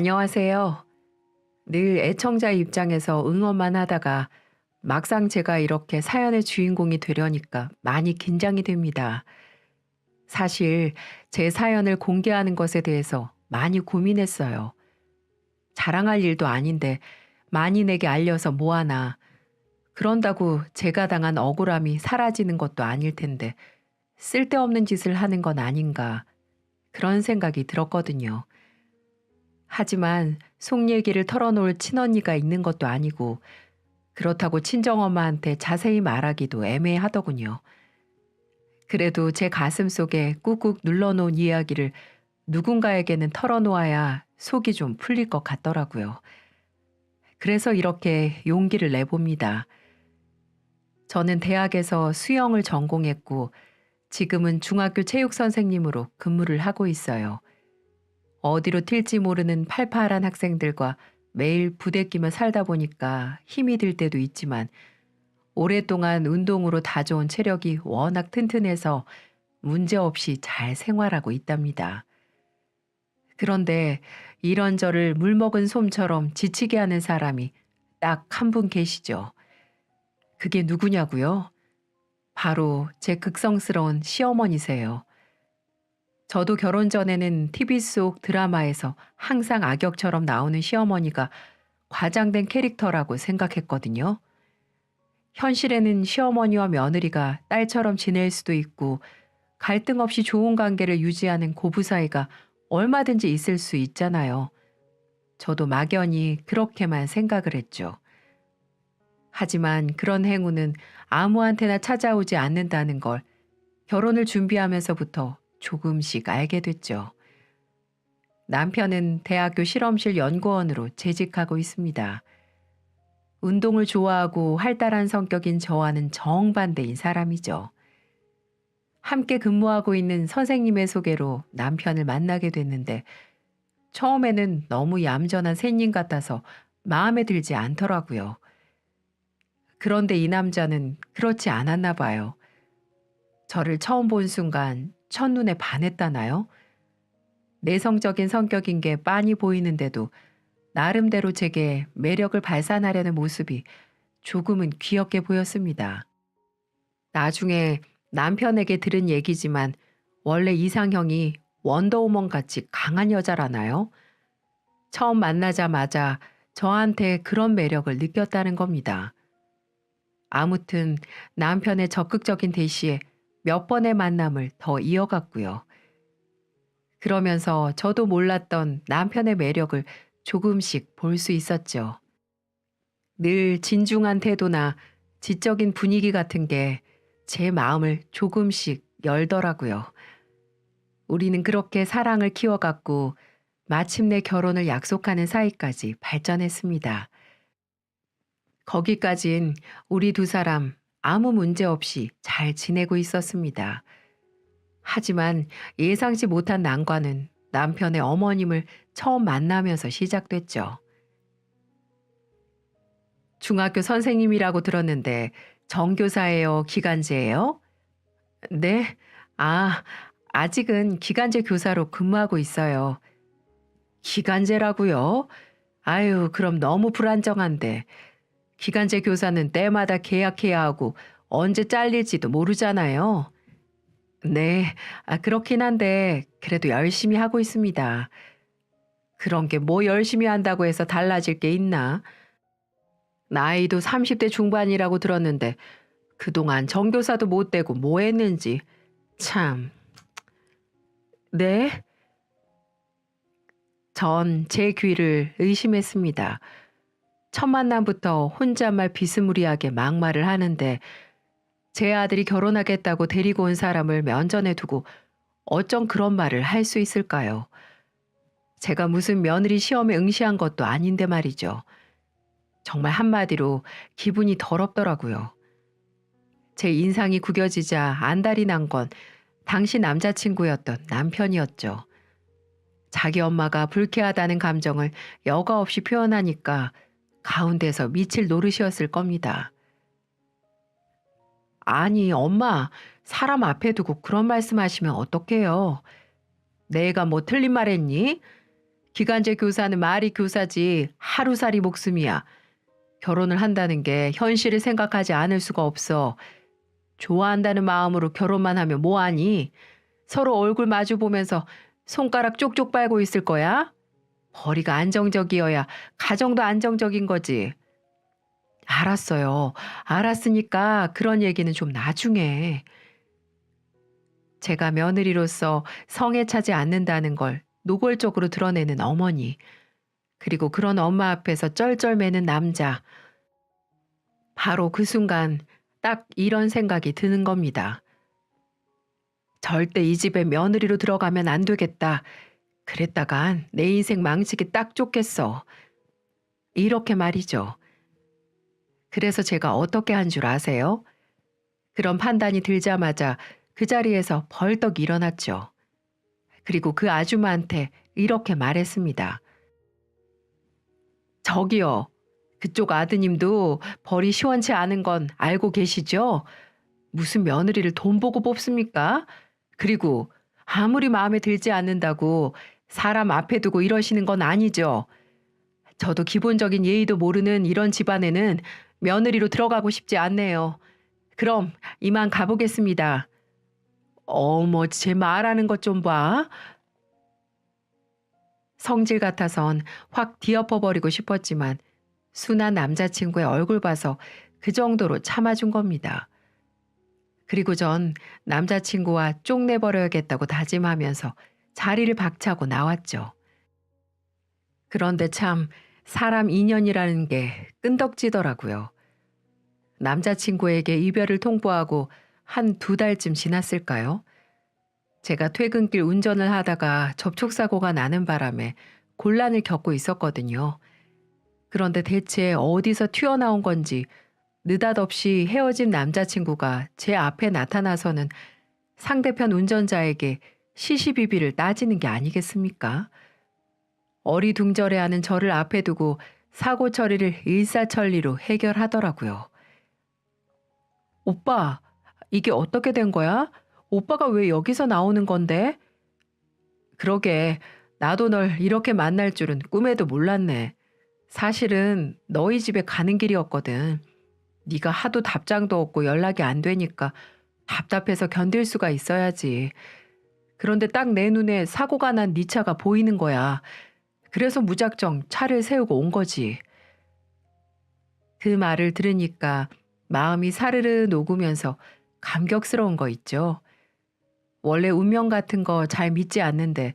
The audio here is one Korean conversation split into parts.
안녕하세요. 늘 애청자 입장에서 응원만 하다가 막상 제가 이렇게 사연의 주인공이 되려니까 많이 긴장이 됩니다. 사실 제 사연을 공개하는 것에 대해서 많이 고민했어요. 자랑할 일도 아닌데 만인에게 알려서 뭐하나. 그런다고 제가 당한 억울함이 사라지는 것도 아닐 텐데 쓸데없는 짓을 하는 건 아닌가. 그런 생각이 들었거든요. 하지만 속 얘기를 털어놓을 친언니가 있는 것도 아니고 그렇다고 친정엄마한테 자세히 말하기도 애매하더군요. 그래도 제 가슴 속에 꾹꾹 눌러놓은 이야기를 누군가에게는 털어놓아야 속이 좀 풀릴 것 같더라고요. 그래서 이렇게 용기를 내봅니다. 저는 대학에서 수영을 전공했고 지금은 중학교 체육 선생님으로 근무를 하고 있어요. 어디로 튈지 모르는 팔팔한 학생들과 매일 부대끼며 살다 보니까 힘이 들 때도 있지만 오랫동안 운동으로 다져온 체력이 워낙 튼튼해서 문제없이 잘 생활하고 있답니다. 그런데 이런 저를 물먹은 솜처럼 지치게 하는 사람이 딱 한 분 계시죠. 그게 누구냐고요? 바로 제 극성스러운 시어머니세요. 저도 결혼 전에는 TV 속 드라마에서 항상 악역처럼 나오는 시어머니가 과장된 캐릭터라고 생각했거든요. 현실에는 시어머니와 며느리가 딸처럼 지낼 수도 있고 갈등 없이 좋은 관계를 유지하는 고부 사이가 얼마든지 있을 수 있잖아요. 저도 막연히 그렇게만 생각을 했죠. 하지만 그런 행운은 아무한테나 찾아오지 않는다는 걸 결혼을 준비하면서부터 조금씩 알게 됐죠. 남편은 대학교 실험실 연구원으로 재직하고 있습니다. 운동을 좋아하고 활달한 성격인 저와는 정반대인 사람이죠. 함께 근무하고 있는 선생님의 소개로 남편을 만나게 됐는데 처음에는 너무 얌전한 새님 같아서 마음에 들지 않더라고요. 그런데 이 남자는 그렇지 않았나 봐요. 저를 처음 본 순간 첫눈에 반했다나요? 내성적인 성격인 게 빤히 보이는데도 나름대로 제게 매력을 발산하려는 모습이 조금은 귀엽게 보였습니다. 나중에 남편에게 들은 얘기지만 원래 이상형이 원더우먼 같이 강한 여자라나요? 처음 만나자마자 저한테 그런 매력을 느꼈다는 겁니다. 아무튼 남편의 적극적인 대시에 몇 번의 만남을 더 이어갔고요. 그러면서 저도 몰랐던 남편의 매력을 조금씩 볼 수 있었죠. 늘 진중한 태도나 지적인 분위기 같은 게 제 마음을 조금씩 열더라고요. 우리는 그렇게 사랑을 키워갔고 마침내 결혼을 약속하는 사이까지 발전했습니다. 거기까진 우리 두 사람 아무 문제 없이 잘 지내고 있었습니다. 하지만 예상치 못한 난관은 남편의 어머님을 처음 만나면서 시작됐죠. 중학교 선생님이라고 들었는데 정교사예요? 기간제예요? 네? 아, 아직은 기간제 교사로 근무하고 있어요. 기간제라고요? 아유, 그럼 너무 불안정한데. 기간제 교사는 때마다 계약해야 하고 언제 잘릴지도 모르잖아요. 네, 그렇긴 한데 그래도 열심히 하고 있습니다. 그런 게 뭐 열심히 한다고 해서 달라질 게 있나? 나이도 30대 중반이라고 들었는데 그동안 정교사도 못 되고 뭐 했는지 참. 네? 전 제 귀를 의심했습니다. 첫 만남부터 혼잣말 비스무리하게 막말을 하는데 제 아들이 결혼하겠다고 데리고 온 사람을 면전에 두고 어쩜 그런 말을 할 수 있을까요? 제가 무슨 며느리 시험에 응시한 것도 아닌데 말이죠. 정말 한마디로 기분이 더럽더라고요. 제 인상이 구겨지자 안달이 난 건 당시 남자친구였던 남편이었죠. 자기 엄마가 불쾌하다는 감정을 여과 없이 표현하니까 가운데서 미칠 노릇이었을 겁니다. 아니, 엄마, 사람 앞에 두고 그런 말씀하시면 어떡해요? 내가 뭐 틀린 말 했니? 기간제 교사는 말이 교사지 하루살이 목숨이야. 결혼을 한다는 게 현실을 생각하지 않을 수가 없어. 좋아한다는 마음으로 결혼만 하면 뭐하니? 서로 얼굴 마주 보면서 손가락 쪽쪽 빨고 있을 거야? 벌이가 안정적이어야 가정도 안정적인 거지. 알았어요. 알았으니까 그런 얘기는 좀 나중에. 제가 며느리로서 성에 차지 않는다는 걸 노골적으로 드러내는 어머니. 그리고 그런 엄마 앞에서 쩔쩔매는 남자. 바로 그 순간 딱 이런 생각이 드는 겁니다. 절대 이 집에 며느리로 들어가면 안 되겠다. 그랬다간 내 인생 망치기 딱 좋겠어. 이렇게 말이죠. 그래서 제가 어떻게 한 줄 아세요? 그런 판단이 들자마자 그 자리에서 벌떡 일어났죠. 그리고 그 아줌마한테 이렇게 말했습니다. 저기요. 그쪽 아드님도 벌이 시원치 않은 건 알고 계시죠? 무슨 며느리를 돈 보고 뽑습니까? 그리고 아무리 마음에 들지 않는다고 사람 앞에 두고 이러시는 건 아니죠. 저도 기본적인 예의도 모르는 이런 집안에는 며느리로 들어가고 싶지 않네요. 그럼 이만 가보겠습니다. 어머, 제 말하는 것 좀 봐. 성질 같아선 확 뒤엎어버리고 싶었지만 순한 남자친구의 얼굴 봐서 그 정도로 참아준 겁니다. 그리고 전 남자친구와 쪽내버려야겠다고 다짐하면서 자리를 박차고 나왔죠. 그런데 참 사람 인연이라는 게 끈덕지더라고요. 남자친구에게 이별을 통보하고 한 2달쯤 지났을까요? 제가 퇴근길 운전을 하다가 접촉사고가 나는 바람에 곤란을 겪고 있었거든요. 그런데 대체 어디서 튀어나온 건지 느닷없이 헤어진 남자친구가 제 앞에 나타나서는 상대편 운전자에게 시시비비를 따지는 게 아니겠습니까? 어리둥절해하는 저를 앞에 두고 사고 처리를 일사천리로 해결하더라고요. 오빠, 이게 어떻게 된 거야? 오빠가 왜 여기서 나오는 건데? 그러게, 나도 널 이렇게 만날 줄은 꿈에도 몰랐네. 사실은 너희 집에 가는 길이었거든. 네가 하도 답장도 없고 연락이 안 되니까 답답해서 견딜 수가 있어야지. 그런데 딱 내 눈에 사고가 난 네 차가 보이는 거야. 그래서 무작정 차를 세우고 온 거지. 그 말을 들으니까 마음이 사르르 녹으면서 감격스러운 거 있죠. 원래 운명 같은 거 잘 믿지 않는데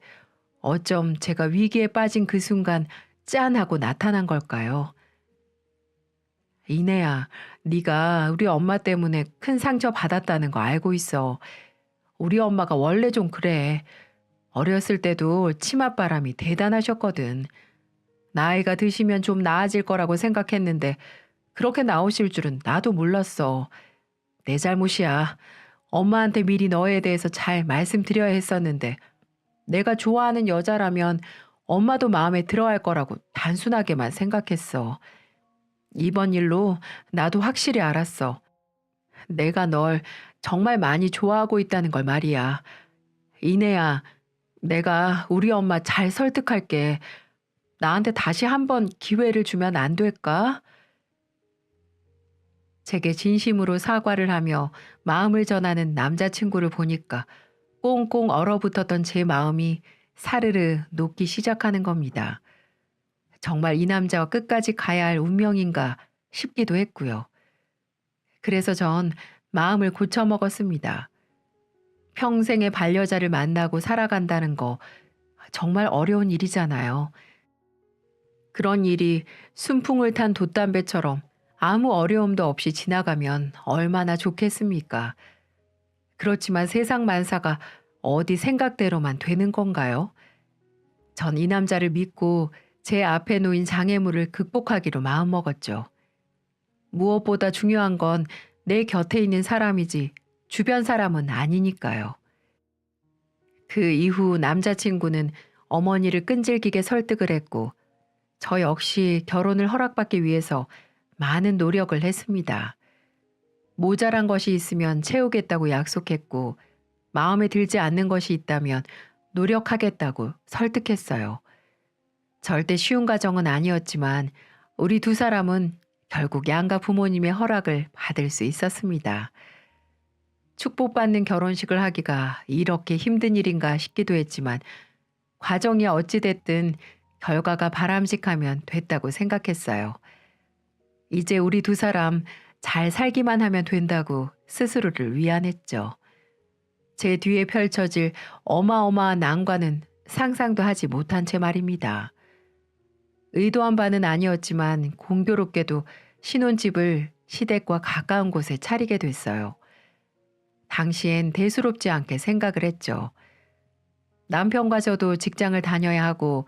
어쩜 제가 위기에 빠진 그 순간 짠 하고 나타난 걸까요? 이내야, 네가 우리 엄마 때문에 큰 상처 받았다는 거 알고 있어. 우리 엄마가 원래 좀 그래. 어렸을 때도 치맛바람이 대단하셨거든. 나이가 드시면 좀 나아질 거라고 생각했는데 그렇게 나오실 줄은 나도 몰랐어. 내 잘못이야. 엄마한테 미리 너에 대해서 잘 말씀드려야 했었는데 내가 좋아하는 여자라면 엄마도 마음에 들어할 거라고 단순하게만 생각했어. 이번 일로 나도 확실히 알았어. 내가 널 정말 많이 좋아하고 있다는 걸 말이야. 이내야, 내가 우리 엄마 잘 설득할게. 나한테 다시 한번 기회를 주면 안 될까? 제게 진심으로 사과를 하며 마음을 전하는 남자친구를 보니까 꽁꽁 얼어붙었던 제 마음이 사르르 녹기 시작하는 겁니다. 정말 이 남자와 끝까지 가야 할 운명인가 싶기도 했고요. 그래서 전 마음을 고쳐먹었습니다. 평생의 반려자를 만나고 살아간다는 거 정말 어려운 일이잖아요. 그런 일이 순풍을 탄 돛담배처럼 아무 어려움도 없이 지나가면 얼마나 좋겠습니까? 그렇지만 세상 만사가 어디 생각대로만 되는 건가요? 전 이 남자를 믿고 제 앞에 놓인 장애물을 극복하기로 마음먹었죠. 무엇보다 중요한 건 내 곁에 있는 사람이지 주변 사람은 아니니까요. 그 이후 남자친구는 어머니를 끈질기게 설득을 했고 저 역시 결혼을 허락받기 위해서 많은 노력을 했습니다. 모자란 것이 있으면 채우겠다고 약속했고 마음에 들지 않는 것이 있다면 노력하겠다고 설득했어요. 절대 쉬운 과정은 아니었지만 우리 두 사람은 결국 양가 부모님의 허락을 받을 수 있었습니다. 축복받는 결혼식을 하기가 이렇게 힘든 일인가 싶기도 했지만 과정이 어찌됐든 결과가 바람직하면 됐다고 생각했어요. 이제 우리 두 사람 잘 살기만 하면 된다고 스스로를 위안했죠. 제 뒤에 펼쳐질 어마어마한 난관은 상상도 하지 못한 채 말입니다. 의도한 바는 아니었지만 공교롭게도 신혼집을 시댁과 가까운 곳에 차리게 됐어요. 당시엔 대수롭지 않게 생각을 했죠. 남편과 저도 직장을 다녀야 하고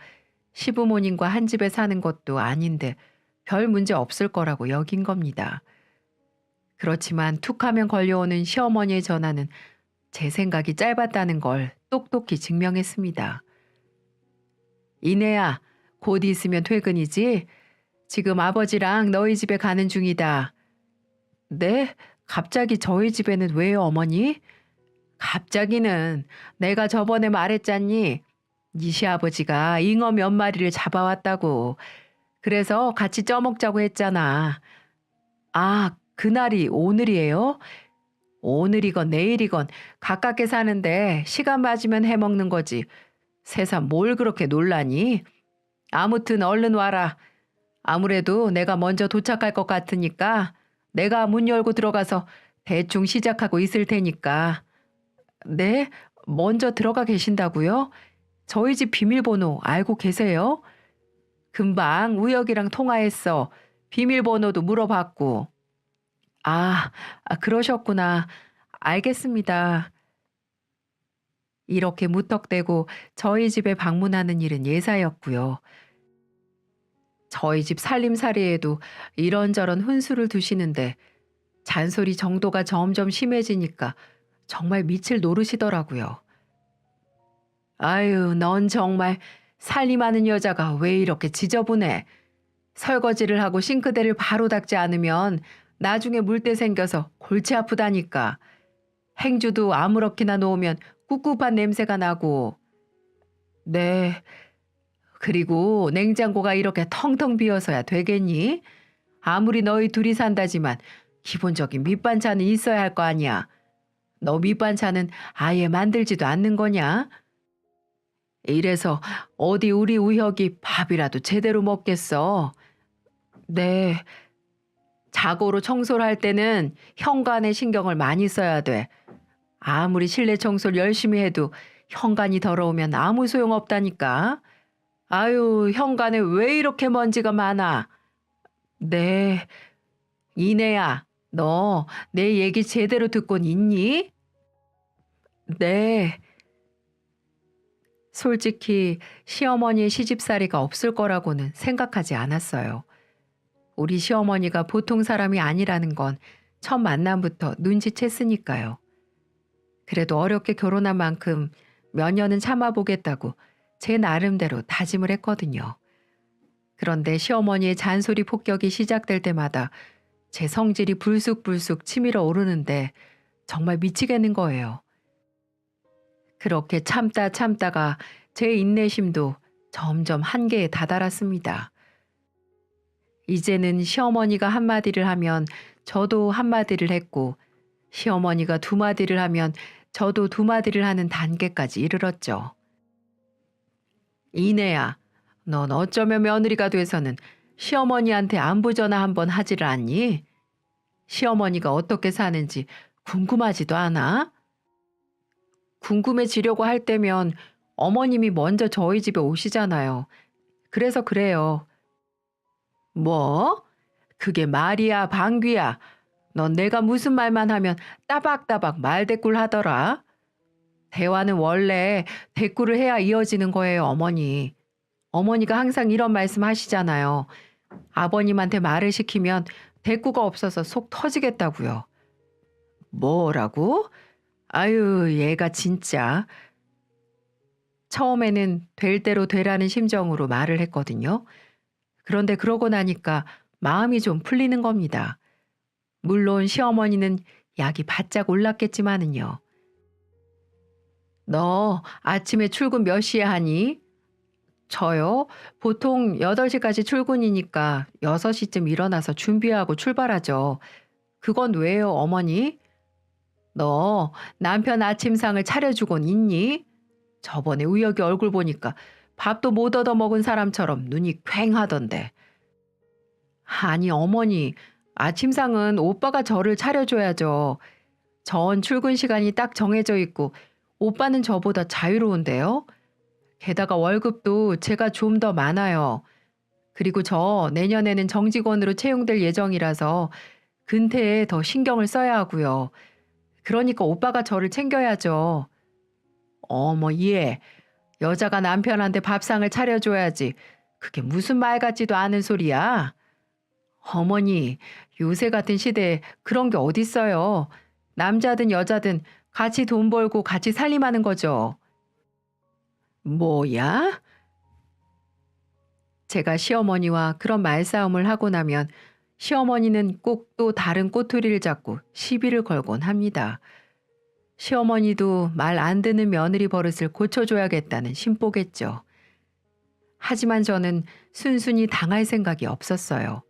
시부모님과 한 집에 사는 것도 아닌데 별 문제 없을 거라고 여긴 겁니다. 그렇지만 툭하면 걸려오는 시어머니의 전화는 제 생각이 짧았다는 걸 똑똑히 증명했습니다. 이내야, 곧 있으면 퇴근이지? 지금 아버지랑 너희 집에 가는 중이다. 네? 갑자기 저희 집에는 왜요, 어머니? 갑자기는 내가 저번에 말했잖니. 니 시아버지가 잉어 몇 마리를 잡아왔다고. 그래서 같이 쪄먹자고 했잖아. 아, 그날이 오늘이에요? 오늘이건 내일이건 가깝게 사는데 시간 맞으면 해먹는 거지. 세상 뭘 그렇게 놀라니? 아무튼 얼른 와라. 아무래도 내가 먼저 도착할 것 같으니까 내가 문 열고 들어가서 대충 시작하고 있을 테니까. 네? 먼저 들어가 계신다고요? 저희 집 비밀번호 알고 계세요? 금방 우혁이랑 통화했어. 비밀번호도 물어봤고. 그러셨구나. 알겠습니다. 이렇게 무턱대고 저희 집에 방문하는 일은 예사였고요. 저희 집 살림살이에도 이런저런 훈수를 두시는데 잔소리 정도가 점점 심해지니까 정말 미칠 노릇이더라고요. 아유, 넌 정말 살림하는 여자가 왜 이렇게 지저분해? 설거지를 하고 싱크대를 바로 닦지 않으면 나중에 물때 생겨서 골치 아프다니까. 행주도 아무렇게나 놓으면 꿉꿉한 냄새가 나고. 네. 그리고 냉장고가 이렇게 텅텅 비어서야 되겠니? 아무리 너희 둘이 산다지만 기본적인 밑반찬은 있어야 할 거 아니야. 너 밑반찬은 아예 만들지도 않는 거냐? 이래서 어디 우리 우혁이 밥이라도 제대로 먹겠어. 네. 자고로 청소를 할 때는 현관에 신경을 많이 써야 돼. 아무리 실내 청소를 열심히 해도 현관이 더러우면 아무 소용없다니까. 아유, 현관에 왜 이렇게 먼지가 많아? 네. 이내야, 너 내 얘기 제대로 듣곤 있니? 네. 솔직히 시어머니의 시집살이가 없을 거라고는 생각하지 않았어요. 우리 시어머니가 보통 사람이 아니라는 건 첫 만남부터 눈치챘으니까요. 그래도 어렵게 결혼한 만큼 몇 년은 참아보겠다고 제 나름대로 다짐을 했거든요. 그런데 시어머니의 잔소리 폭격이 시작될 때마다 제 성질이 불쑥불쑥 치밀어 오르는데 정말 미치겠는 거예요. 그렇게 참다가 제 인내심도 점점 한계에 다다랐습니다. 이제는 시어머니가 한마디를 하면 저도 한마디를 했고 시어머니가 두마디를 하면 저도 두마디를 하는 단계까지 이르렀죠. 이내야, 넌 어쩌면 며느리가 돼서는 시어머니한테 안부 전화 한번 하지를 않니? 시어머니가 어떻게 사는지 궁금하지도 않아? 궁금해지려고 할 때면 어머님이 먼저 저희 집에 오시잖아요. 그래서 그래요. 뭐? 그게 말이야, 방귀야. 넌 내가 무슨 말만 하면 따박따박 말대꾸를 하더라. 대화는 원래 대꾸를 해야 이어지는 거예요, 어머니. 어머니가 항상 이런 말씀 하시잖아요. 아버님한테 말을 시키면 대꾸가 없어서 속 터지겠다고요. 뭐라고? 아유, 얘가 진짜. 처음에는 될 대로 되라는 심정으로 말을 했거든요. 그런데 그러고 나니까 마음이 좀 풀리는 겁니다. 물론 시어머니는 약이 바짝 올랐겠지만은요. 너 아침에 출근 몇 시에 하니? 저요? 보통 8시까지 출근이니까 6시쯤 일어나서 준비하고 출발하죠. 그건 왜요, 어머니? 너 남편 아침상을 차려주곤 있니? 저번에 우혁이 얼굴 보니까 밥도 못 얻어 먹은 사람처럼 눈이 퀭하던데. 아니, 어머니, 아침상은 오빠가 저를 차려줘야죠. 전 출근 시간이 딱 정해져 있고, 오빠는 저보다 자유로운데요? 게다가 월급도 제가 좀 더 많아요. 그리고 저 내년에는 정직원으로 채용될 예정이라서 근태에 더 신경을 써야 하고요. 그러니까 오빠가 저를 챙겨야죠. 어머, 예. 여자가 남편한테 밥상을 차려줘야지. 그게 무슨 말 같지도 않은 소리야. 어머니, 요새 같은 시대에 그런 게 어딨어요. 남자든 여자든 같이 돈 벌고 같이 살림하는 거죠. 뭐야? 제가 시어머니와 그런 말싸움을 하고 나면 시어머니는 꼭 또 다른 꼬투리를 잡고 시비를 걸곤 합니다. 시어머니도 말 안 듣는 며느리 버릇을 고쳐줘야겠다는 심보겠죠. 하지만 저는 순순히 당할 생각이 없었어요.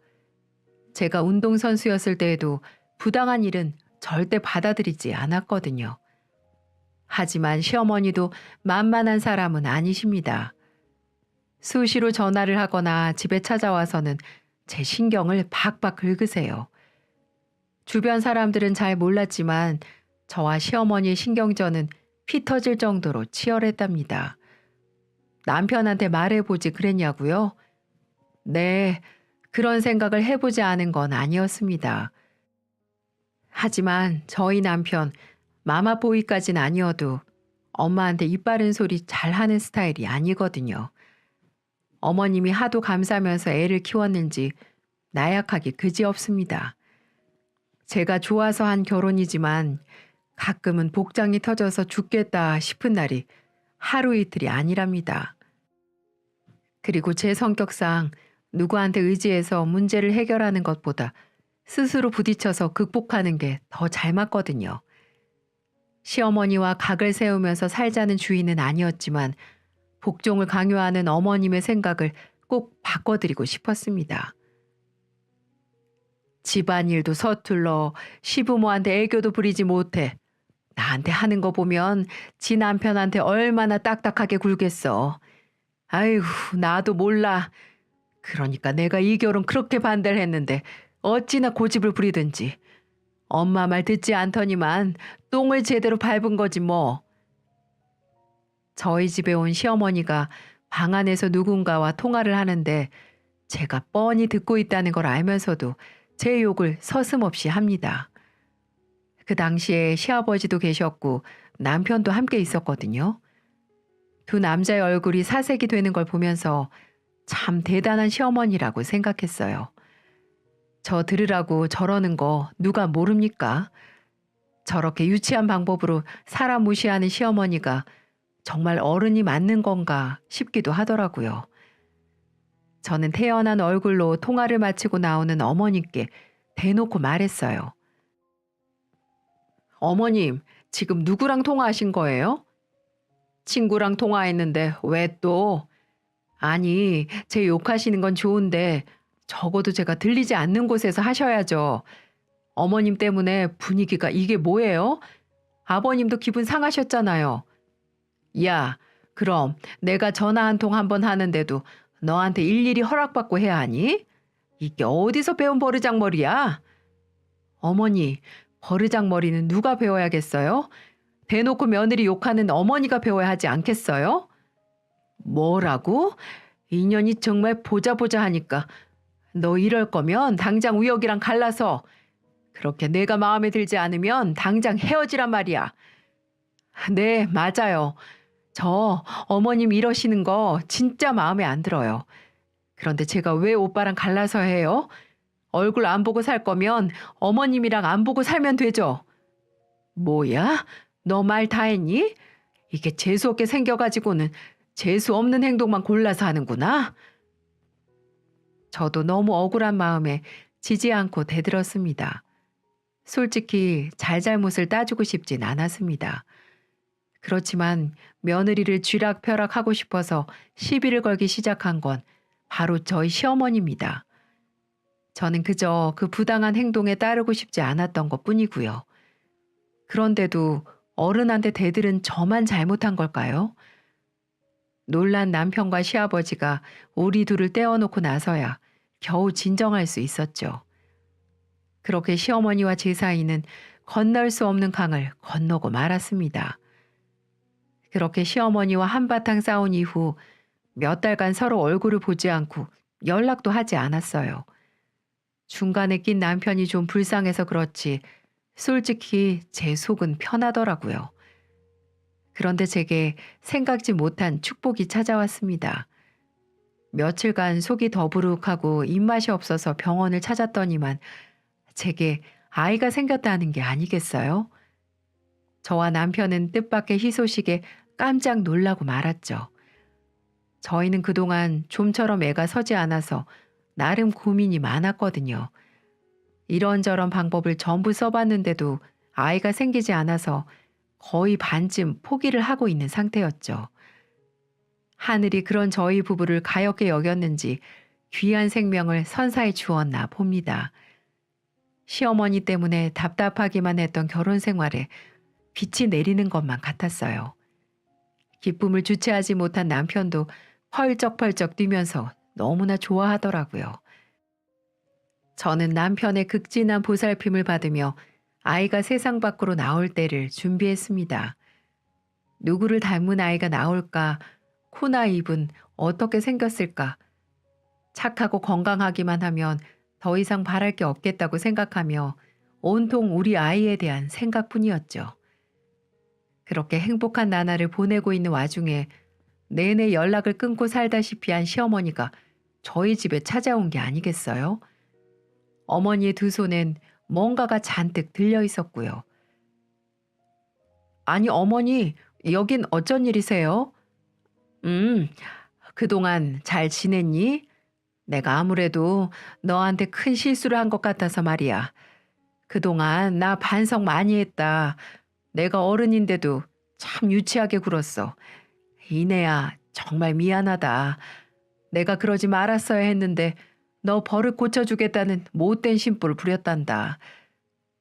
제가 운동선수였을 때에도 부당한 일은 절대 받아들이지 않았거든요. 하지만 시어머니도 만만한 사람은 아니십니다. 수시로 전화를 하거나 집에 찾아와서는 제 신경을 박박 긁으세요. 주변 사람들은 잘 몰랐지만 저와 시어머니의 신경전은 피 터질 정도로 치열했답니다. 남편한테 말해보지 그랬냐고요? 네, 그런 생각을 해보지 않은 건 아니었습니다. 하지만 저희 남편 마마보이까진 아니어도 엄마한테 입 바른 소리 잘하는 스타일이 아니거든요. 어머님이 하도 감사하면서 애를 키웠는지 나약하기 그지없습니다. 제가 좋아서 한 결혼이지만 가끔은 복장이 터져서 죽겠다 싶은 날이 하루 이틀이 아니랍니다. 그리고 제 성격상 누구한테 의지해서 문제를 해결하는 것보다 스스로 부딪혀서 극복하는 게 더 잘 맞거든요. 시어머니와 각을 세우면서 살자는 주의는 아니었지만 복종을 강요하는 어머님의 생각을 꼭 바꿔드리고 싶었습니다. 집안일도 서툴러 시부모한테 애교도 부리지 못해. 나한테 하는 거 보면 지 남편한테 얼마나 딱딱하게 굴겠어. 아이고, 나도 몰라. 그러니까 내가 이 결혼 그렇게 반대를 했는데 어찌나 고집을 부리든지. 엄마 말 듣지 않더니만 똥을 제대로 밟은 거지 뭐. 저희 집에 온 시어머니가 방 안에서 누군가와 통화를 하는데 제가 뻔히 듣고 있다는 걸 알면서도 제 욕을 서슴없이 합니다. 그 당시에 시아버지도 계셨고 남편도 함께 있었거든요. 두 남자의 얼굴이 사색이 되는 걸 보면서 참 대단한 시어머니라고 생각했어요. 저 들으라고 저러는 거 누가 모릅니까? 저렇게 유치한 방법으로 사람 무시하는 시어머니가 정말 어른이 맞는 건가 싶기도 하더라고요. 저는 태연한 얼굴로 통화를 마치고 나오는 어머님께 대놓고 말했어요. 어머님, 지금 누구랑 통화하신 거예요? 친구랑 통화했는데 왜 또? 아니, 제 욕하시는 건 좋은데 적어도 제가 들리지 않는 곳에서 하셔야죠. 어머님 때문에 분위기가 이게 뭐예요? 아버님도 기분 상하셨잖아요. 야, 그럼 내가 전화 한 통 한 번 하는데도 너한테 일일이 허락받고 해야 하니? 이게 어디서 배운 버르장머리야? 어머니, 버르장머리는 누가 배워야겠어요? 대놓고 며느리 욕하는 어머니가 배워야 하지 않겠어요? 뭐라고? 인연이 정말 보자 보자 하니까 너 이럴 거면 당장 우혁이랑 갈라서 그렇게 내가 마음에 들지 않으면 당장 헤어지란 말이야. 네, 맞아요. 저 어머님 이러시는 거 진짜 마음에 안 들어요. 그런데 제가 왜 오빠랑 갈라서 해요? 얼굴 안 보고 살 거면 어머님이랑 안 보고 살면 되죠. 뭐야? 너 말 다 했니? 이게 재수없게 생겨가지고는 재수 없는 행동만 골라서 하는구나. 저도 너무 억울한 마음에 지지 않고 대들었습니다. 솔직히 잘잘못을 따지고 싶진 않았습니다. 그렇지만 며느리를 쥐락펴락하고 싶어서 시비를 걸기 시작한 건 바로 저희 시어머니입니다. 저는 그저 그 부당한 행동에 따르고 싶지 않았던 것 뿐이고요. 그런데도 어른한테 대들은 저만 잘못한 걸까요? 놀란 남편과 시아버지가 우리 둘을 떼어놓고 나서야 겨우 진정할 수 있었죠. 그렇게 시어머니와 제 사이는 건널 수 없는 강을 건너고 말았습니다. 그렇게 시어머니와 한바탕 싸운 이후 몇 달간 서로 얼굴을 보지 않고 연락도 하지 않았어요. 중간에 낀 남편이 좀 불쌍해서 그렇지 솔직히 제 속은 편하더라고요. 그런데 제게 생각지 못한 축복이 찾아왔습니다. 며칠간 속이 더부룩하고 입맛이 없어서 병원을 찾았더니만 제게 아이가 생겼다는 게 아니겠어요? 저와 남편은 뜻밖의 희소식에 깜짝 놀라고 말았죠. 저희는 그동안 좀처럼 애가 서지 않아서 나름 고민이 많았거든요. 이런저런 방법을 전부 써봤는데도 아이가 생기지 않아서 거의 반쯤 포기를 하고 있는 상태였죠. 하늘이 그런 저희 부부를 가엾게 여겼는지 귀한 생명을 선사해 주었나 봅니다. 시어머니 때문에 답답하기만 했던 결혼 생활에 빛이 내리는 것만 같았어요. 기쁨을 주체하지 못한 남편도 펄쩍펄쩍 뛰면서 너무나 좋아하더라고요. 저는 남편의 극진한 보살핌을 받으며 아이가 세상 밖으로 나올 때를 준비했습니다. 누구를 닮은 아이가 나올까? 코나 입은 어떻게 생겼을까? 착하고 건강하기만 하면 더 이상 바랄 게 없겠다고 생각하며 온통 우리 아이에 대한 생각뿐이었죠. 그렇게 행복한 나날을 보내고 있는 와중에 내내 연락을 끊고 살다시피 한 시어머니가 저희 집에 찾아온 게 아니겠어요? 어머니의 두 손엔 뭔가가 잔뜩 들려 있었고요. 아니, 어머니, 여긴 어쩐 일이세요? 음, 그동안 잘 지냈니? 내가 아무래도 너한테 큰 실수를 한 것 같아서 말이야. 그동안 나 반성 많이 했다. 내가 어른인데도 참 유치하게 굴었어. 이내야, 정말 미안하다. 내가 그러지 말았어야 했는데 너 버릇 고쳐주겠다는 못된 심보를 부렸단다.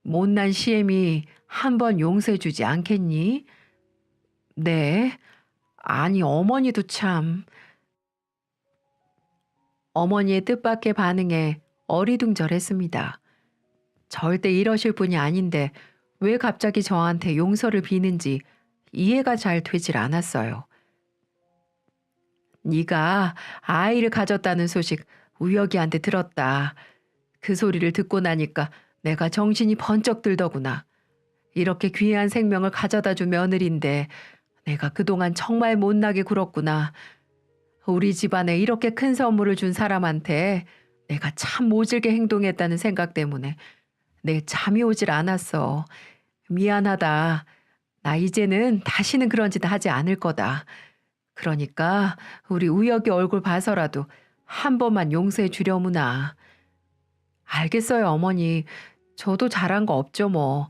못난 시엠이 한 번 용서해주지 않겠니? 네. 아니, 어머니도 참. 어머니의 뜻밖의 반응에 어리둥절했습니다. 절대 이러실 분이 아닌데 왜 갑자기 저한테 용서를 비는지 이해가 잘 되질 않았어요. 네가 아이를 가졌다는 소식 우혁이한테 들었다. 그 소리를 듣고 나니까 내가 정신이 번쩍 들더구나. 이렇게 귀한 생명을 가져다 준 며느리인데 내가 그동안 정말 못나게 굴었구나. 우리 집안에 이렇게 큰 선물을 준 사람한테 내가 참 모질게 행동했다는 생각 때문에 내 잠이 오질 않았어. 미안하다. 나 이제는 다시는 그런 짓 하지 않을 거다. 그러니까 우리 우혁이 얼굴 봐서라도 한 번만 용서해 주려무나. 알겠어요, 어머니. 저도 잘한 거 없죠, 뭐.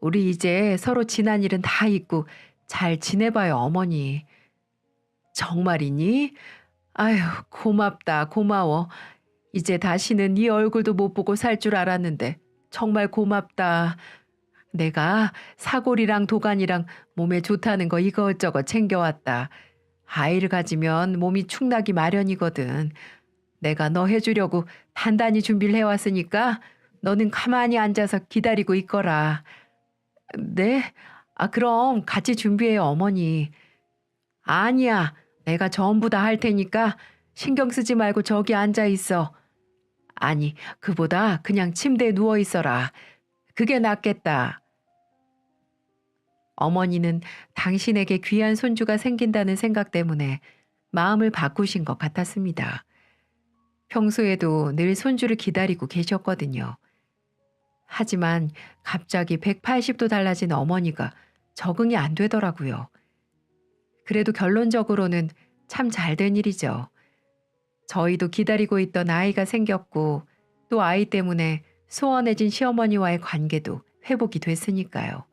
우리 이제 서로 지난 일은 다 잊고 잘 지내봐요, 어머니. 정말이니? 아휴, 고맙다, 고마워. 이제 다시는 네 얼굴도 못 보고 살 줄 알았는데 정말 고맙다. 내가 사골이랑 도가니랑 몸에 좋다는 거 이것저것 챙겨왔다. 아이를 가지면 몸이 축나기 마련이거든. 내가 너 해주려고 단단히 준비를 해왔으니까 너는 가만히 앉아서 기다리고 있거라. 네? 아, 그럼 같이 준비해요, 어머니. 아니야. 내가 전부 다 할 테니까 신경 쓰지 말고 저기 앉아 있어. 아니, 그보다 그냥 침대에 누워 있어라. 그게 낫겠다. 어머니는 당신에게 귀한 손주가 생긴다는 생각 때문에 마음을 바꾸신 것 같았습니다. 평소에도 늘 손주를 기다리고 계셨거든요. 하지만 갑자기 180도 달라진 어머니가 적응이 안 되더라고요. 그래도 결론적으로는 참 잘된 일이죠. 저희도 기다리고 있던 아이가 생겼고 또 아이 때문에 소원해진 시어머니와의 관계도 회복이 됐으니까요.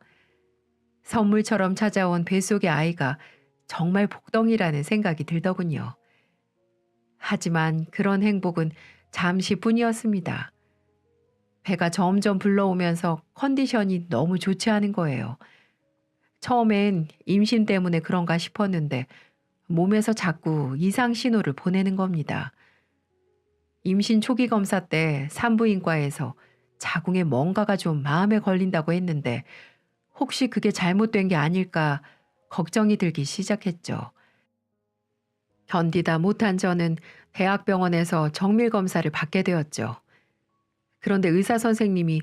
선물처럼 찾아온 뱃속의 아이가 정말 복덩이라는 생각이 들더군요. 하지만 그런 행복은 잠시뿐이었습니다. 배가 점점 불러오면서 컨디션이 너무 좋지 않은 거예요. 처음엔 임신 때문에 그런가 싶었는데 몸에서 자꾸 이상 신호를 보내는 겁니다. 임신 초기 검사 때 산부인과에서 자궁에 뭔가가 좀 마음에 걸린다고 했는데 혹시 그게 잘못된 게 아닐까 걱정이 들기 시작했죠. 견디다 못한 저는 대학병원에서 정밀 검사를 받게 되었죠. 그런데 의사 선생님이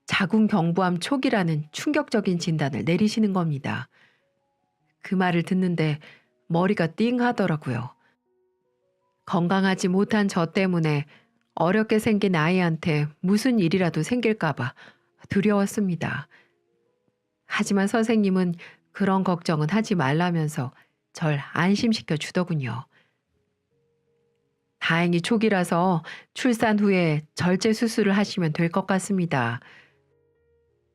자궁 경부암 초기라는 충격적인 진단을 내리시는 겁니다. 그 말을 듣는데 머리가 띵 하더라고요. 건강하지 못한 저 때문에 어렵게 생긴 아이한테 무슨 일이라도 생길까봐 두려웠습니다. 하지만 선생님은 그런 걱정은 하지 말라면서 절 안심시켜 주더군요. 다행히 초기라서 출산 후에 절제 수술을 하시면 될 것 같습니다.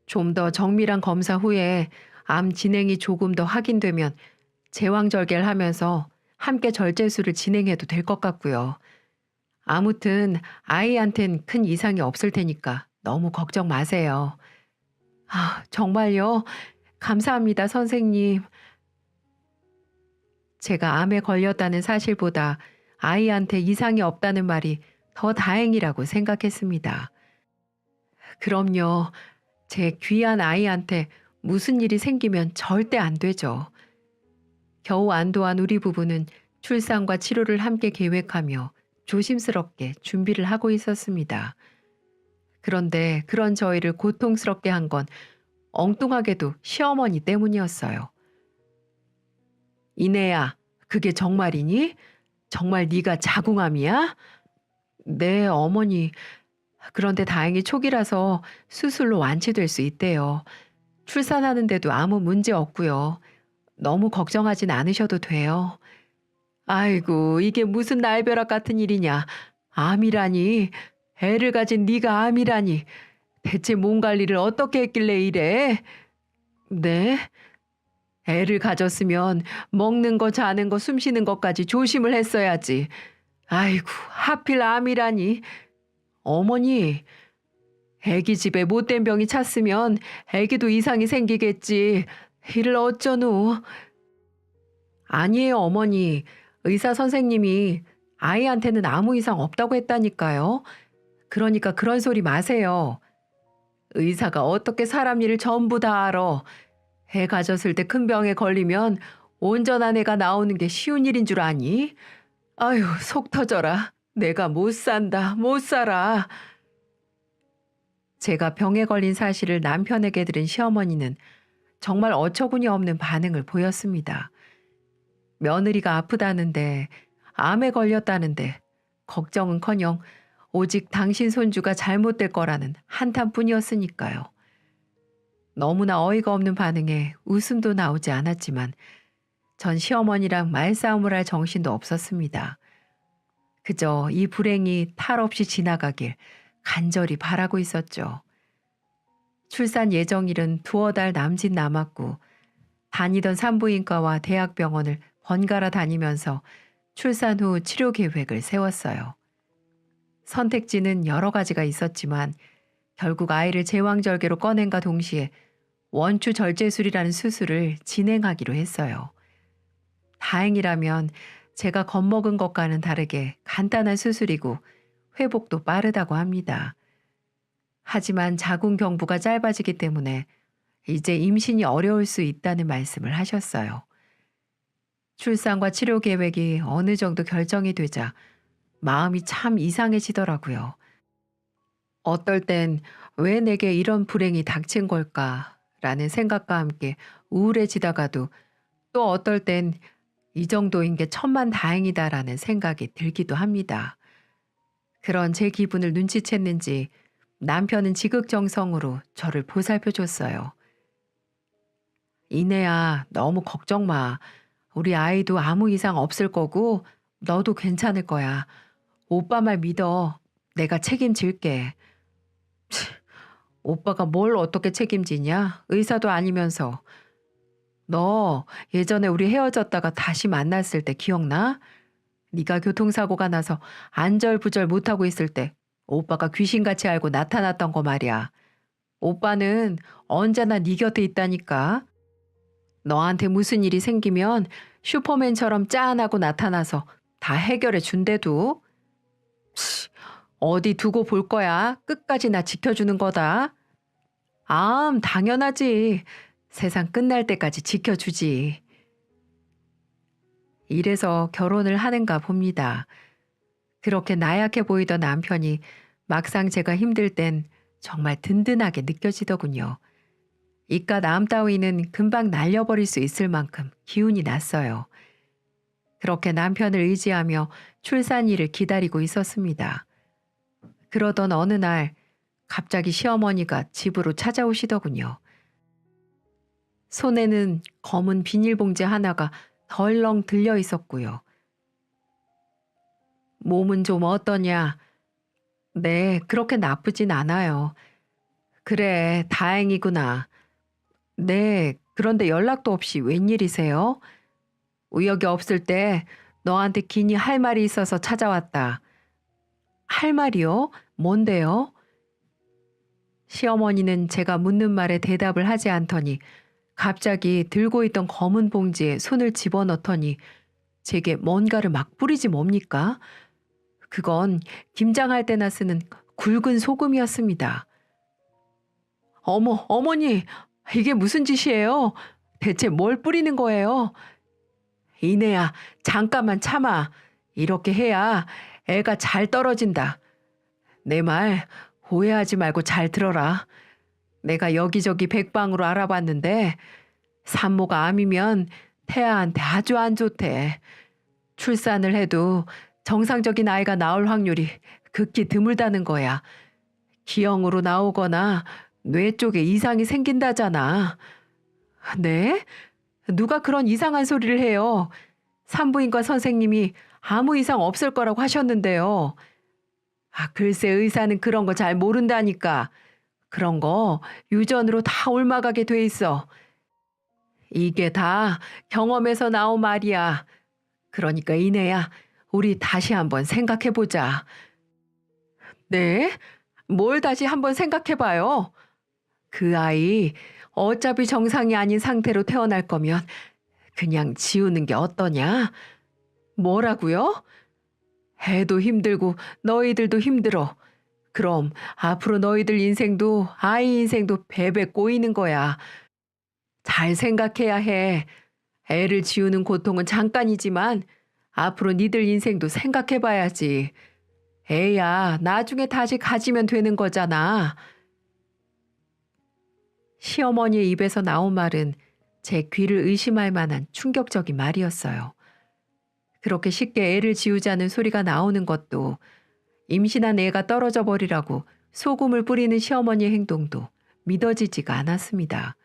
좀 더 정밀한 검사 후에 암 진행이 조금 더 확인되면 제왕절개를 하면서 함께 절제술을 진행해도 될 것 같고요. 아무튼 아이한텐 큰 이상이 없을 테니까 너무 걱정 마세요. 아, 정말요? 감사합니다, 선생님. 제가 암에 걸렸다는 사실보다 아이한테 이상이 없다는 말이 더 다행이라고 생각했습니다. 그럼요. 제 귀한 아이한테 무슨 일이 생기면 절대 안 되죠. 겨우 안도한 우리 부부는 출산과 치료를 함께 계획하며 조심스럽게 준비를 하고 있었습니다. 그런데 그런 저희를 고통스럽게 한 건 엉뚱하게도 시어머니 때문이었어요. 이내야, 그게 정말이니? 정말 네가 자궁암이야? 네, 어머니. 그런데 다행히 초기라서 수술로 완치될 수 있대요. 출산하는데도 아무 문제 없고요. 너무 걱정하진 않으셔도 돼요. 아이고, 이게 무슨 날벼락 같은 일이냐. 암이라니. 애를 가진 네가 암이라니. 대체 몸 관리를 어떻게 했길래 이래? 네? 애를 가졌으면 먹는 거, 자는 거, 숨 쉬는 것까지 조심을 했어야지. 아이고, 하필 암이라니. 어머니, 애기 집에 못된 병이 찼으면 애기도 이상이 생기겠지. 이를 어쩌노. 아니에요, 어머니. 의사 선생님이 아이한테는 아무 이상 없다고 했다니까요. 그러니까 그런 소리 마세요. 의사가 어떻게 사람 일을 전부 다 알아. 애 가졌을 때 큰 병에 걸리면 온전한 애가 나오는 게 쉬운 일인 줄 아니? 아유, 속 터져라. 내가 못 산다, 못 살아. 제가 병에 걸린 사실을 남편에게 들은 시어머니는 정말 어처구니 없는 반응을 보였습니다. 며느리가 아프다는데, 암에 걸렸다는데, 걱정은커녕 오직 당신 손주가 잘못될 거라는 한탄뿐이었으니까요. 너무나 어이가 없는 반응에 웃음도 나오지 않았지만 전 시어머니랑 말싸움을 할 정신도 없었습니다. 그저 이 불행이 탈 없이 지나가길 간절히 바라고 있었죠. 출산 예정일은 두어 달 남짓 남았고 다니던 산부인과와 대학병원을 번갈아 다니면서 출산 후 치료 계획을 세웠어요. 선택지는 여러 가지가 있었지만 결국 아이를 제왕절개로 꺼낸과 동시에 원추 절제술이라는 수술을 진행하기로 했어요. 다행이라면 제가 겁먹은 것과는 다르게 간단한 수술이고 회복도 빠르다고 합니다. 하지만 자궁 경부가 짧아지기 때문에 이제 임신이 어려울 수 있다는 말씀을 하셨어요. 출산과 치료 계획이 어느 정도 결정이 되자 마음이 참 이상해지더라고요. 어떨 땐 왜 내게 이런 불행이 닥친 걸까라는 생각과 함께 우울해지다가도 또 어떨 땐 이 정도인 게 천만 다행이다라는 생각이 들기도 합니다. 그런 제 기분을 눈치챘는지 남편은 지극정성으로 저를 보살펴 줬어요. 이내야, 너무 걱정 마. 우리 아이도 아무 이상 없을 거고 너도 괜찮을 거야. 오빠 말 믿어. 내가 책임질게. 오빠가 뭘 어떻게 책임지냐? 의사도 아니면서. 너 예전에 우리 헤어졌다가 다시 만났을 때 기억나? 네가 교통사고가 나서 안절부절 못하고 있을 때 오빠가 귀신같이 알고 나타났던 거 말이야. 오빠는 언제나 네 곁에 있다니까. 너한테 무슨 일이 생기면 슈퍼맨처럼 짠하고 나타나서 다 해결해 준대도. 치, 어디 두고 볼 거야. 끝까지 나 지켜주는 거다. 당연하지. 세상 끝날 때까지 지켜주지. 이래서 결혼을 하는가 봅니다. 그렇게 나약해 보이던 남편이 막상 제가 힘들 땐 정말 든든하게 느껴지더군요. 이깟 암 따위는 금방 날려버릴 수 있을 만큼 기운이 났어요. 그렇게 남편을 의지하며 출산일을 기다리고 있었습니다. 그러던 어느 날 갑자기 시어머니가 집으로 찾아오시더군요. 손에는 검은 비닐봉지 하나가 덜렁 들려 있었고요. 몸은 좀 어떠냐? 네, 그렇게 나쁘진 않아요. 그래, 다행이구나. 네, 그런데 연락도 없이 웬일이세요? 우역이 없을 때 너한테 긴히 할 말이 있어서 찾아왔다. 할 말이요? 뭔데요? 시어머니는 제가 묻는 말에 대답을 하지 않더니 갑자기 들고 있던 검은 봉지에 손을 집어넣더니 제게 뭔가를 막 뿌리지 뭡니까? 그건 김장할 때나 쓰는 굵은 소금이었습니다. 어머니, 이게 무슨 짓이에요? 대체 뭘 뿌리는 거예요? 이내야, 잠깐만 참아. 이렇게 해야 애가 잘 떨어진다. 내 말 오해하지 말고 잘 들어라. 내가 여기저기 백방으로 알아봤는데 산모가 암이면 태아한테 아주 안 좋대. 출산을 해도 정상적인 아이가 나올 확률이 극히 드물다는 거야. 기형으로 나오거나 뇌 쪽에 이상이 생긴다잖아. 네? 누가 그런 이상한 소리를 해요? 산부인과 선생님이 아무 이상 없을 거라고 하셨는데요. 글쎄 의사는 그런 거 잘 모른다니까. 그런 거 유전으로 다 옮아가게 돼 있어. 이게 다 경험에서 나온 말이야. 그러니까 이내야, 우리 다시 한번 생각해 보자. 네? 뭘 다시 한번 생각해 봐요. 그 아이 어차피 정상이 아닌 상태로 태어날 거면 그냥 지우는 게 어떠냐? 뭐라고요? 애도 힘들고 너희들도 힘들어. 그럼 앞으로 너희들 인생도 아이 인생도 배배 꼬이는 거야. 잘 생각해야 해. 애를 지우는 고통은 잠깐이지만 앞으로 니들 인생도 생각해 봐야지. 애야, 나중에 다시 가지면 되는 거잖아. 시어머니의 입에서 나온 말은 제 귀를 의심할 만한 충격적인 말이었어요. 그렇게 쉽게 애를 지우자는 소리가 나오는 것도, 임신한 애가 떨어져 버리라고 소금을 뿌리는 시어머니의 행동도 믿어지지가 않았습니다.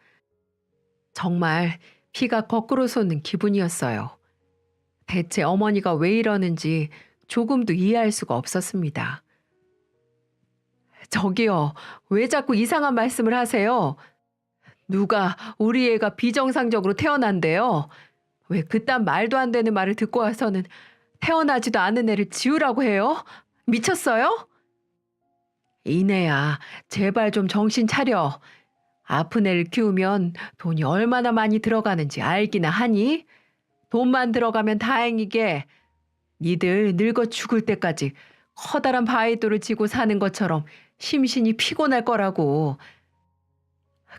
정말 피가 거꾸로 솟는 기분이었어요. 대체 어머니가 왜 이러는지 조금도 이해할 수가 없었습니다. 저기요, 왜 자꾸 이상한 말씀을 하세요? 누가 우리 애가 비정상적으로 태어난대요? 왜 그딴 말도 안 되는 말을 듣고 와서는 태어나지도 않은 애를 지우라고 해요? 미쳤어요? 이내야, 제발 좀 정신 차려. 아픈 애를 키우면 돈이 얼마나 많이 들어가는지 알기나 하니? 돈만 들어가면 다행이게 니들 늙어 죽을 때까지 커다란 바위돌을 지고 사는 것처럼 심신이 피곤할 거라고.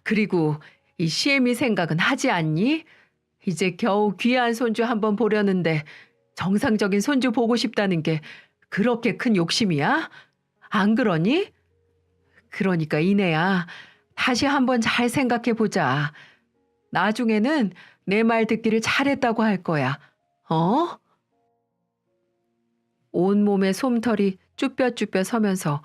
그리고 이 시애미 생각은 하지 않니? 이제 겨우 귀한 손주 한번 보려는데 정상적인 손주 보고 싶다는 게 그렇게 큰 욕심이야? 안 그러니? 그러니까 이내야, 다시 한번 잘 생각해 보자. 나중에는 내 말 듣기를 잘했다고 할 거야. 어? 온몸에 솜털이 쭈뼛쭈뼛 서면서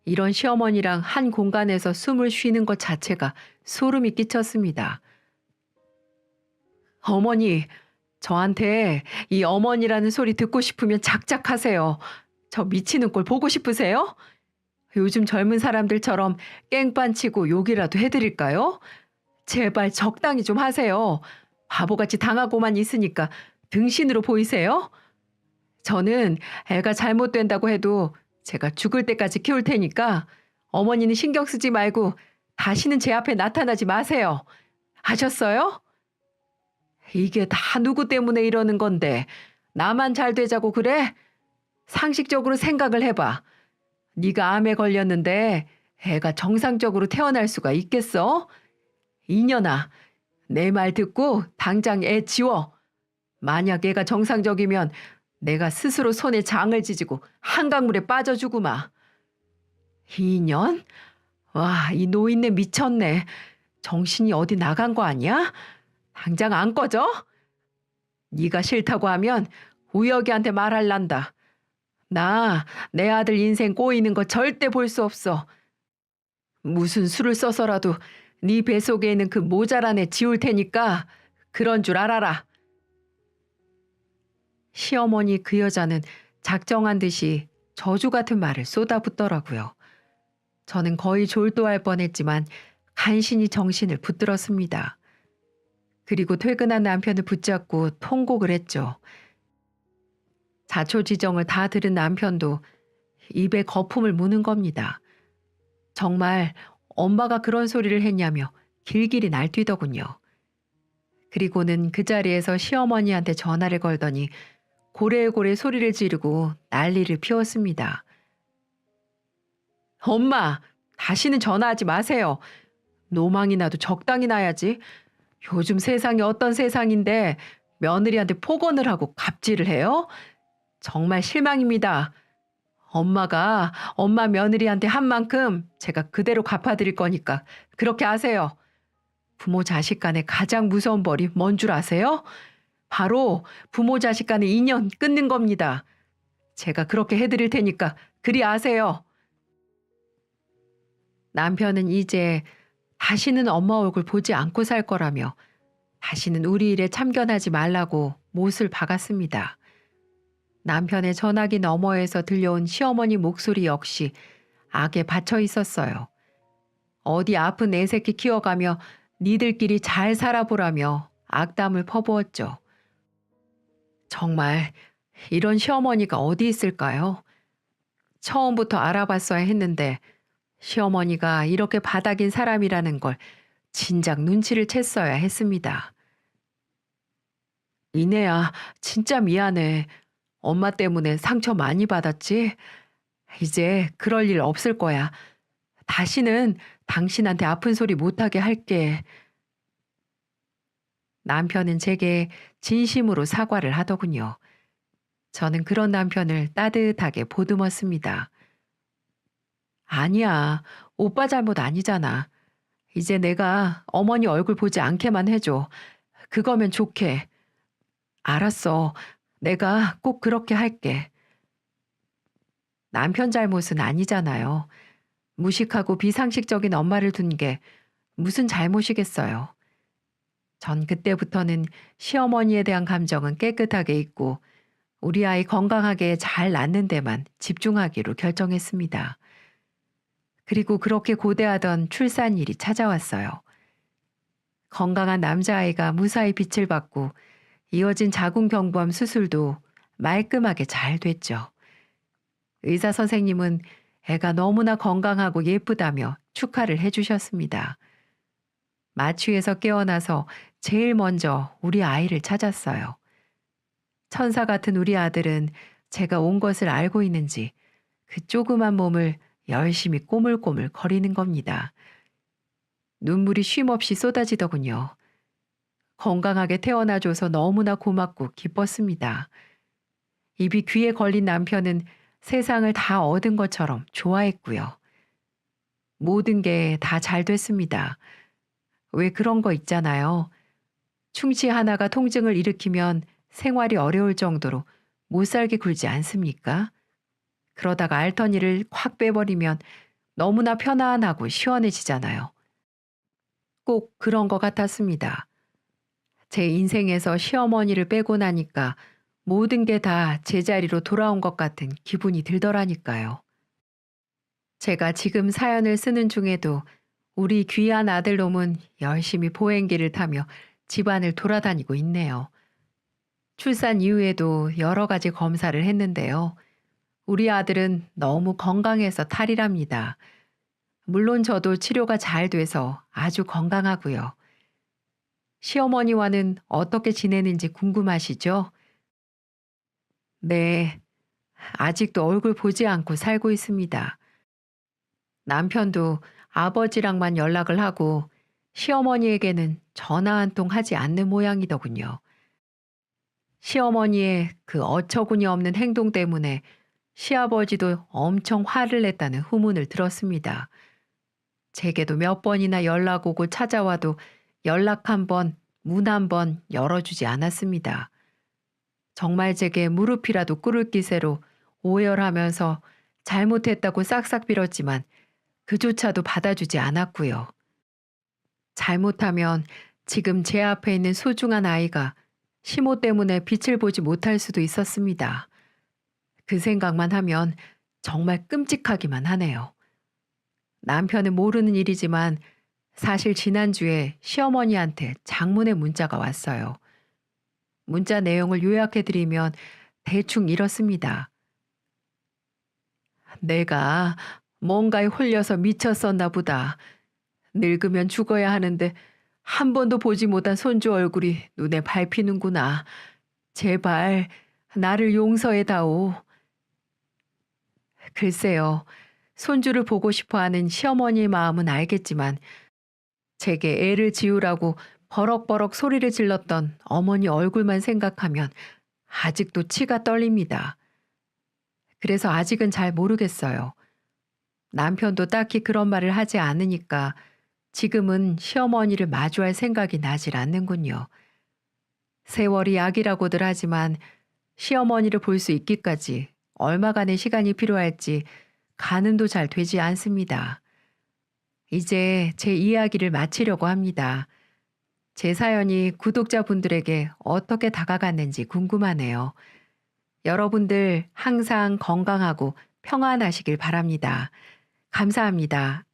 이런 시어머니랑 한 공간에서 숨을 쉬는 것 자체가 소름이 끼쳤습니다. 어머니, 저한테 이 어머니라는 소리 듣고 싶으면 작작하세요. 저 미치는 꼴 보고 싶으세요? 요즘 젊은 사람들처럼 깽판치고 욕이라도 해드릴까요? 제발 적당히 좀 하세요. 바보같이 당하고만 있으니까 등신으로 보이세요? 저는 애가 잘못된다고 해도 제가 죽을 때까지 키울 테니까 어머니는 신경 쓰지 말고 다시는 제 앞에 나타나지 마세요. 아셨어요? 이게 다 누구 때문에 이러는 건데 나만 잘 되자고 그래? 상식적으로 생각을 해봐. 네가 암에 걸렸는데 애가 정상적으로 태어날 수가 있겠어? 이년아, 내 말 듣고 당장 애 지워. 만약 애가 정상적이면 내가 스스로 손에 장을 지지고 한강물에 빠져주고 마. 2년? 와, 이 노인네 미쳤네. 정신이 어디 나간 거 아니야? 당장 안 꺼져? 네가 싫다고 하면 우혁이한테 말할란다. 나 내 아들 인생 꼬이는 거 절대 볼 수 없어. 무슨 수를 써서라도 네 뱃속에 있는 그 모자란 애 지울 테니까 그런 줄 알아라. 시어머니 그 여자는 작정한 듯이 저주 같은 말을 쏟아붓더라고요. 저는 거의 졸도할 뻔했지만 간신히 정신을 붙들었습니다. 그리고 퇴근한 남편을 붙잡고 통곡을 했죠. 자초지정을 다 들은 남편도 입에 거품을 무는 겁니다. 정말 엄마가 그런 소리를 했냐며 길길이 날뛰더군요. 그리고는 그 자리에서 시어머니한테 전화를 걸더니 고래고래 소리를 지르고 난리를 피웠습니다. 엄마, 다시는 전화하지 마세요. 노망이 나도 적당히 나야지. 요즘 세상이 어떤 세상인데 며느리한테 폭언을 하고 갑질을 해요? 정말 실망입니다. 엄마가 엄마 며느리한테 한 만큼 제가 그대로 갚아드릴 거니까 그렇게 하세요. 부모 자식 간의 가장 무서운 벌이 뭔 줄 아세요? 바로 부모 자식 간의 인연 끊는 겁니다. 제가 그렇게 해드릴 테니까 그리 아세요. 남편은 이제 다시는 엄마 얼굴 보지 않고 살 거라며 다시는 우리 일에 참견하지 말라고 못을 박았습니다. 남편의 전화기 너머에서 들려온 시어머니 목소리 역시 악에 받쳐 있었어요. 어디 아픈 애 새끼 키워가며 니들끼리 잘 살아보라며 악담을 퍼부었죠. 정말 이런 시어머니가 어디 있을까요? 처음부터 알아봤어야 했는데 시어머니가 이렇게 바닥인 사람이라는 걸 진작 눈치를 챘어야 했습니다. 이내야, 진짜 미안해. 엄마 때문에 상처 많이 받았지? 이제 그럴 일 없을 거야. 다시는 당신한테 아픈 소리 못하게 할게. 남편은 제게 진심으로 사과를 하더군요. 저는 그런 남편을 따뜻하게 보듬었습니다. 아니야, 오빠 잘못 아니잖아. 이제 내가 어머니 얼굴 보지 않게만 해줘. 그거면 좋게. 알았어. 내가 꼭 그렇게 할게. 남편 잘못은 아니잖아요. 무식하고 비상식적인 엄마를 둔 게 무슨 잘못이겠어요. 전 그때부터는 시어머니에 대한 감정은 깨끗하게 잊고 우리 아이 건강하게 잘 낳는 데만 집중하기로 결정했습니다. 그리고 그렇게 고대하던 출산일이 찾아왔어요. 건강한 남자아이가 무사히 빛을 받고 이어진 자궁경부암 수술도 말끔하게 잘 됐죠. 의사 선생님은 애가 너무나 건강하고 예쁘다며 축하를 해주셨습니다. 마취에서 깨어나서 제일 먼저 우리 아이를 찾았어요. 천사 같은 우리 아들은 제가 온 것을 알고 있는지 그 조그만 몸을 열심히 꼬물꼬물 거리는 겁니다. 눈물이 쉼없이 쏟아지더군요. 건강하게 태어나줘서 너무나 고맙고 기뻤습니다. 입이 귀에 걸린 남편은 세상을 다 얻은 것처럼 좋아했고요. 모든 게 다 잘 됐습니다. 왜 그런 거 있잖아요. 충치 하나가 통증을 일으키면 생활이 어려울 정도로 못살게 굴지 않습니까? 그러다가 알터니를 확 빼버리면 너무나 편안하고 시원해지잖아요. 꼭 그런 것 같았습니다. 제 인생에서 시어머니를 빼고 나니까 모든 게 다 제자리로 돌아온 것 같은 기분이 들더라니까요. 제가 지금 사연을 쓰는 중에도 우리 귀한 아들놈은 열심히 보행기를 타며 집안을 돌아다니고 있네요. 출산 이후에도 여러 가지 검사를 했는데요. 우리 아들은 너무 건강해서 탈이랍니다. 물론 저도 치료가 잘 돼서 아주 건강하고요. 시어머니와는 어떻게 지내는지 궁금하시죠? 네, 아직도 얼굴 보지 않고 살고 있습니다. 남편도 아버지랑만 연락을 하고 시어머니에게는 전화 한 통 하지 않는 모양이더군요. 시어머니의 그 어처구니 없는 행동 때문에 시아버지도 엄청 화를 냈다는 후문을 들었습니다. 제게도 몇 번이나 연락 오고 찾아와도 연락 한 번, 문 한 번 열어주지 않았습니다. 정말 제게 무릎이라도 꿇을 기세로 오열하면서 잘못했다고 싹싹 빌었지만 그조차도 받아주지 않았고요. 잘못하면 지금 제 앞에 있는 소중한 아이가 시모 때문에 빛을 보지 못할 수도 있었습니다. 그 생각만 하면 정말 끔찍하기만 하네요. 남편은 모르는 일이지만 사실 지난주에 시어머니한테 장문의 문자가 왔어요. 문자 내용을 요약해드리면 대충 이렇습니다. 내가 뭔가에 홀려서 미쳤었나 보다. 늙으면 죽어야 하는데 한 번도 보지 못한 손주 얼굴이 눈에 밟히는구나. 제발 나를 용서해다오. 글쎄요. 손주를 보고 싶어하는 시어머니의 마음은 알겠지만 제게 애를 지우라고 버럭버럭 소리를 질렀던 어머니 얼굴만 생각하면 아직도 치가 떨립니다. 그래서 아직은 잘 모르겠어요. 남편도 딱히 그런 말을 하지 않으니까 지금은 시어머니를 마주할 생각이 나질 않는군요. 세월이 약이라고들 하지만 시어머니를 볼 수 있기까지 얼마간의 시간이 필요할지 가늠도 잘 되지 않습니다. 이제 제 이야기를 마치려고 합니다. 제 사연이 구독자분들에게 어떻게 다가갔는지 궁금하네요. 여러분들 항상 건강하고 평안하시길 바랍니다. 감사합니다.